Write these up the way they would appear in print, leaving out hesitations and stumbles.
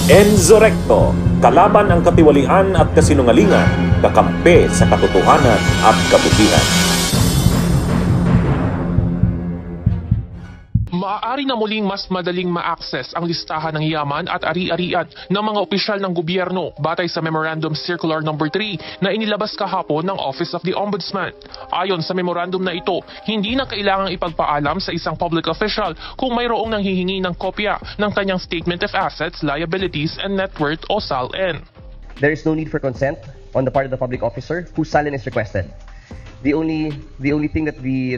Enzo Recto, kalaban ang katiwalian at kasinungalingan, kakampi sa katotohanan at kabutihan. Maaari na muling mas madaling ma-access ang listahan ng yaman at ari-arian ng mga opisyal ng gobyerno batay sa Memorandum Circular No. 3 na inilabas kahapon ng Office of the Ombudsman. Ayon sa memorandum na ito, hindi na kailangang ipagpaalam sa isang public official kung mayroong nanghihingi ng kopya ng kanyang Statement of Assets, Liabilities, and Net Worth o SALN. There is no need for consent on the part of the public officer whose SALN is requested. The only thing that the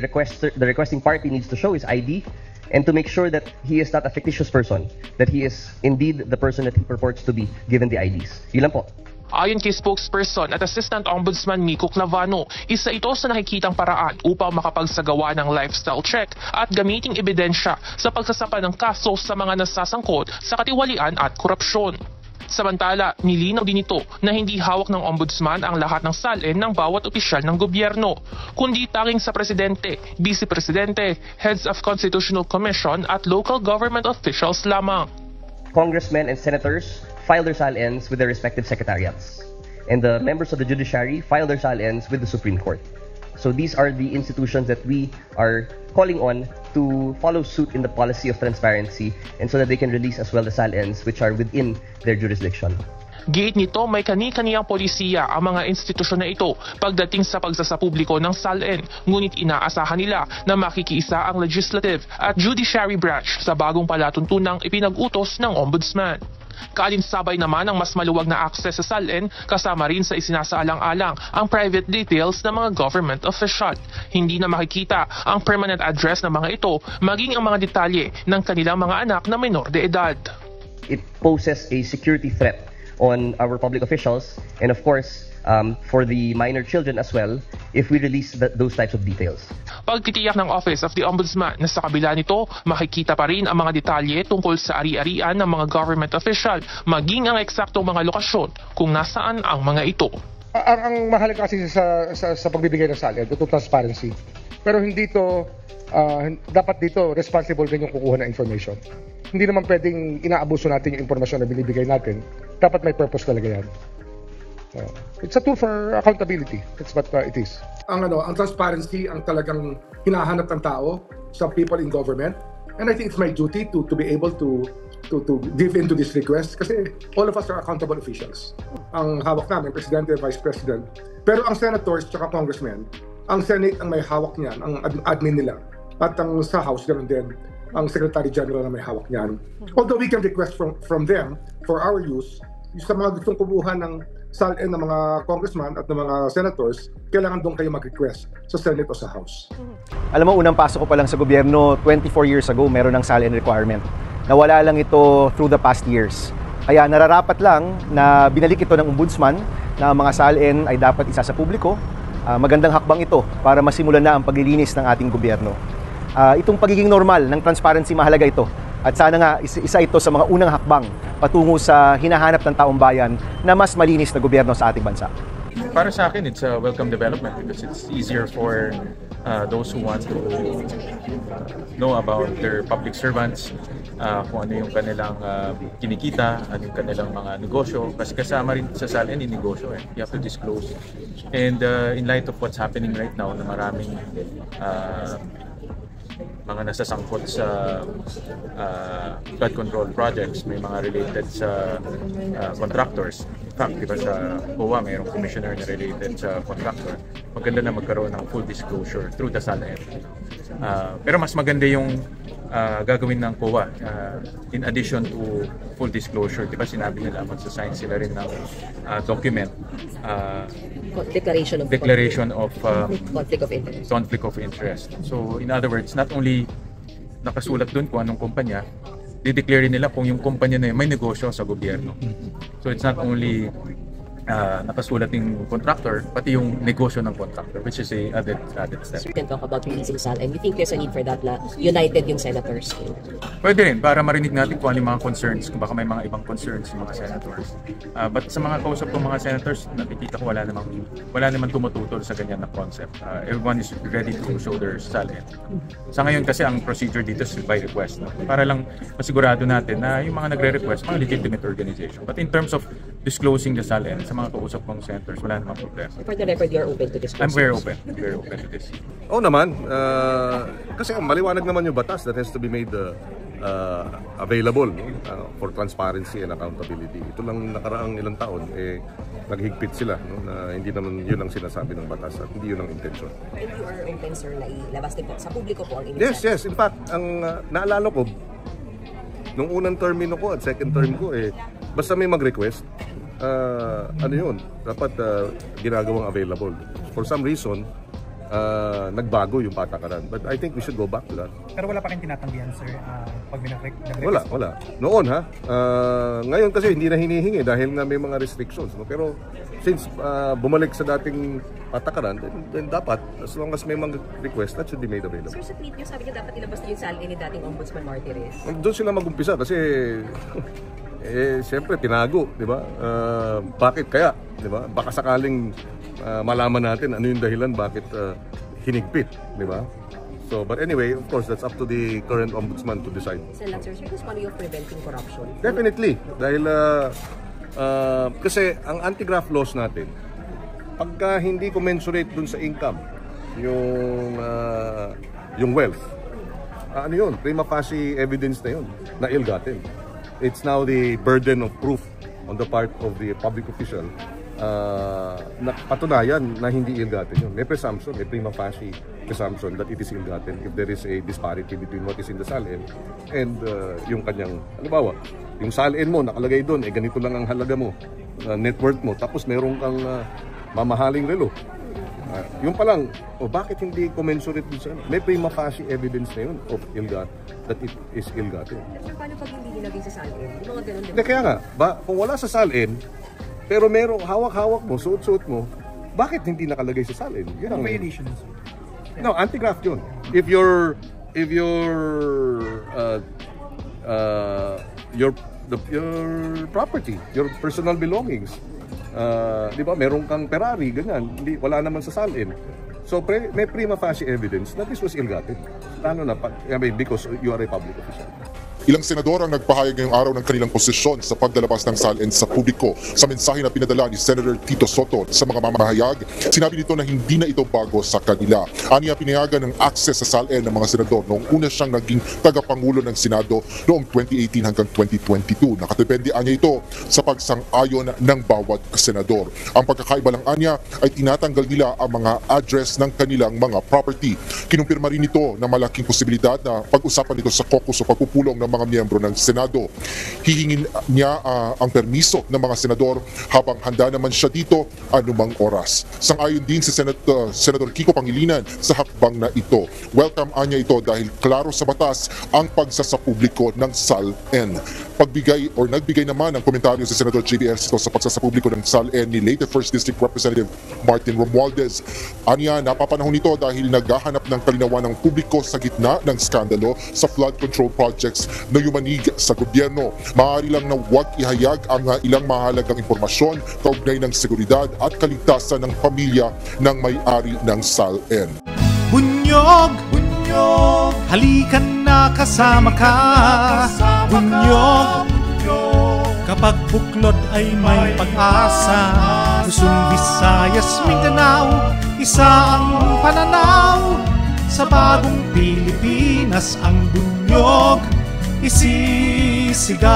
requesting party needs to show is ID, and to make sure that he is not a fictitious person, that he is indeed the person that he purports to be given the IDs. Yun lang po. Ayon kay spokesperson at Assistant Ombudsman Miko Clavano, isa ito sa nakikitang paraan upang makapagsagawa ng lifestyle check at gamiting ebidensya sa pagsasampa ng kaso sa mga nasasangkot sa katiwalian at korupsyon. Samantala, nilinaw din ito na hindi hawak ng ombudsman ang lahat ng SALN ng bawat opisyal ng gobyerno, kundi tanging sa presidente, vice-presidente, heads of constitutional commission at local government officials lamang. Congressmen and senators file their SALNs with their respective secretariats, and the members of the judiciary file their SALNs with the Supreme Court. So these are the institutions that we are calling on to follow suit in the policy of transparency, and so that they can release as well the SALNs which are within their jurisdiction. Giit nito, may kani-kaniyang polisiya ang mga institusyon na ito pagdating sa pagsasapubliko ng SALN, ngunit inaasahan nila na makikiisa ang legislative at judiciary branch sa bagong palatuntunang ipinag-utos ng ombudsman. Kaalinsabay naman ang mas maluwag na access sa SALN, kasama rin sa isinasaalang-alang ang private details ng mga government official. Hindi na makikita ang permanent address ng mga ito, maging ang mga detalye ng kanilang mga anak na menor de edad. It poses a security threat on our public officials, and of course, for the minor children as well, if we release those types of details. Pagtitiyak ng Office of the Ombudsman na sa kabila nito, makikita pa rin ang mga detalye tungkol sa ari-arian ng mga government official, maging ang eksaktong mga lokasyon kung nasaan ang mga ito. Ang mahalaga kasi sa pagbibigay ng SALN, ito transparency. Pero hindi to, dapat dito responsible din yung kukuha ng information. Hindi naman pwedeng inaabuso natin yung impormasyon na binibigay natin. Dapat may purpose talaga yan. It's a tool for accountability. That's what it is. Ang transparency ang talagang hinahanap ng tao sa people in government. And I think it's my duty to be able to give in to this request kasi all of us are accountable officials. Ang hawak namin, Presidente, Vice President. Pero ang senators at congressmen, ang Senate ang may hawak niyan, ang admin nila. At ang sa House, ganoon din, ang Secretary General na may hawak niyan. Although we can request from them for our use, sa mga gustong kumuha ng SALN ng mga congressman at ng mga senators, kailangan doon kayo mag-request sa Senate o sa House. Alam mo, unang pasok ko pa lang sa gobyerno, 24 years ago, meron ng SALN requirement. Nawala lang ito through the past years. Kaya nararapat lang na binalik ito ng ombudsman na mga SALN ay dapat isa sa publiko. Magandang hakbang ito para masimulan na ang paglilinis ng ating gobyerno. Itong pagiging normal ng transparency, mahalaga ito. At sana nga isa ito sa mga unang hakbang patungo sa hinahanap ng taong bayan na mas malinis na gobyerno sa ating bansa. Para sa akin, it's a welcome development because it's easier for those who want to know about their public servants, kung ano yung kanilang kinikita, ano yung kanilang mga negosyo. Kasi kasama rin sa SALN yung negosyo. You have to disclose. And in light of what's happening right now, na maraming mga nasasangkot sa flood control projects, may mga related sa contractors. In fact, diba sa COA, mayroong commissioner na related sa contractor. Maganda na magkaroon ng full disclosure through the SALN. Pero mas maganda yung gagawin ng COA. In addition to full disclosure, diba sinabi nila magsasign sila rin ng document, declaration of conflict of interest. So in other words, not only nakasulat doon kung anong kumpanya, dideclare nila kung yung kumpanya na yun may negosyo sa gobyerno. So it's not only nakasulat yung contractor, pati yung negosyo ng contractor, which is a added step. You can talk about releasing SAL, and you think there's a need for that na united yung senators? Pwede rin, para marinig natin kung ano yung mga concerns, kung baka may mga ibang concerns yung mga senators. But sa mga kausap ng mga senators, nakikita ko wala namang tumututol sa ganyan na concept. Everyone is ready to show their SAL. Sa ngayon kasi ang procedure dito is by request. No? Para lang masigurado natin na yung mga nagre-request, mga legitimate organization. But in terms of disclosing the SAL, sa mga kausap kong senators, wala namang problema. For the record, you're open to this? I'm very open to this. Oo naman, kasi maliwanag naman yung batas that has to be made available, no? For transparency and accountability. Ito lang nakaraang ilang taon, naghigpit sila, no? Na hindi naman yun ang sinasabi ng batas at hindi yun ang intensyon. And you are open, sir, na ilabas din po sa publiko po ang initiative? Yes. In fact, ang naalala ko, nung unang termino ko at second term ko, basta may mag-request, ano yun, dapat ginagawang available. For some reason, nagbago yung patakaran. But I think we should go back to that. Pero wala pa rin tinatanggihan, sir, pag nag-request? Wala. Noon ha. Ngayon kasi hindi na hinihingi dahil nga may mga restrictions. No? Pero since bumalik sa dating patakaran, then dapat, as long as may mga request, that should be made available. Sir, sa tweet niyo, sabi niyo dapat ilabas din yung SAL ni dating Ombudsman Martires. Doon sila mag-umpisa kasi siyempre tinago, di ba? Bakit kaya, di ba? Baka sakaling malaman natin ano yung dahilan bakit hinigpit, di ba? So, but anyway, of course, that's up to the current ombudsman to decide. Sir, because one way of preventing corruption. Definitely, dahil kasi ang anti-graft laws natin, pagka hindi commensurate dun sa income, yung wealth, ano yun? Prima facie evidence na yun, na ill-gotten. It's now the burden of proof on the part of the public official na patunayan na hindi ill-gotten yun. May presumption, may prima facie presumption that it is ill-gotten if there is a disparity between what is in the SALN and yung kanyang, halimbawa, yung SALN mo nakalagay doon, ganito lang ang halaga mo, net worth mo, tapos meron kang mamahaling relo. Yung pa lang, bakit hindi commensurate dun sa may prima facie evidence na yun of that it is ill-gotten. Sir, paano pag hindi nilagay sa SALN? Yung mga ganun din. Kaya nga, kung wala sa SALN, pero merong hawak-hawak mo, suot-suot mo, bakit hindi nakalagay sa SALN? Yun ang violation. No, anti-graft yun. If your property, your personal belongings, di ba, meron kang Ferrari, ganyan, wala naman sa SALN. So, may prima facie evidence that this was ill-gotten. Lalo na, because you are a public official. Ilang senador ang nagpahayag ngayong araw ng kanilang posisyon sa paglalabas ng SALN sa publiko. Sa mensahe na pinadala ni Senator Tito Sotto sa mga mamahayag, sinabi nito na hindi na ito bago sa kanila. Aniya pinayagan ng access sa SALN ng mga senador noong una siyang naging tagapangulo ng Senado noong 2018 hanggang 2022. Nakadepende anya ito sa pagsang-ayon ng bawat senador. Ang pagkakaiba lang anya ay tinatanggal nila ang mga address ng kanilang mga property. Kinumpirma rin ito na malaking posibilidad na pag-usapan ito sa caucus o pagpupulong ng mga miyembro ng Senado. Hihingin niya ang permiso ng mga senador habang handa naman siya dito anumang oras. Sang-ayon din si Senator Kiko Pangilinan sa hakbang na ito. Welcome anya ito dahil klaro sa batas ang pagsasapubliko ng SALN. Nagbigay naman ng komentaryo si Senator J.B. Ercito sa pagsasapubliko ng SALN ni late 1st District Representative Martin Romualdez. Anya, napapanahon ito dahil naghahanap ng kalinawan ng publiko sa gitna ng skandalo sa flood control projects na yumanig sa gobyerno. Maaari lang na huwag ihayag ang ilang mahalagang impormasyon kaugnay ng seguridad at kaligtasan ng pamilya ng may-ari ng SALN. Bunyog! Bunyog! Halikan na kasama ka! Bunyog! Kapag buklod ay may pag-asa, Luzon, Visayas, Mindanao, isa ang pananaw. Sa bagong Pilipinas ang bunyog isisigaw.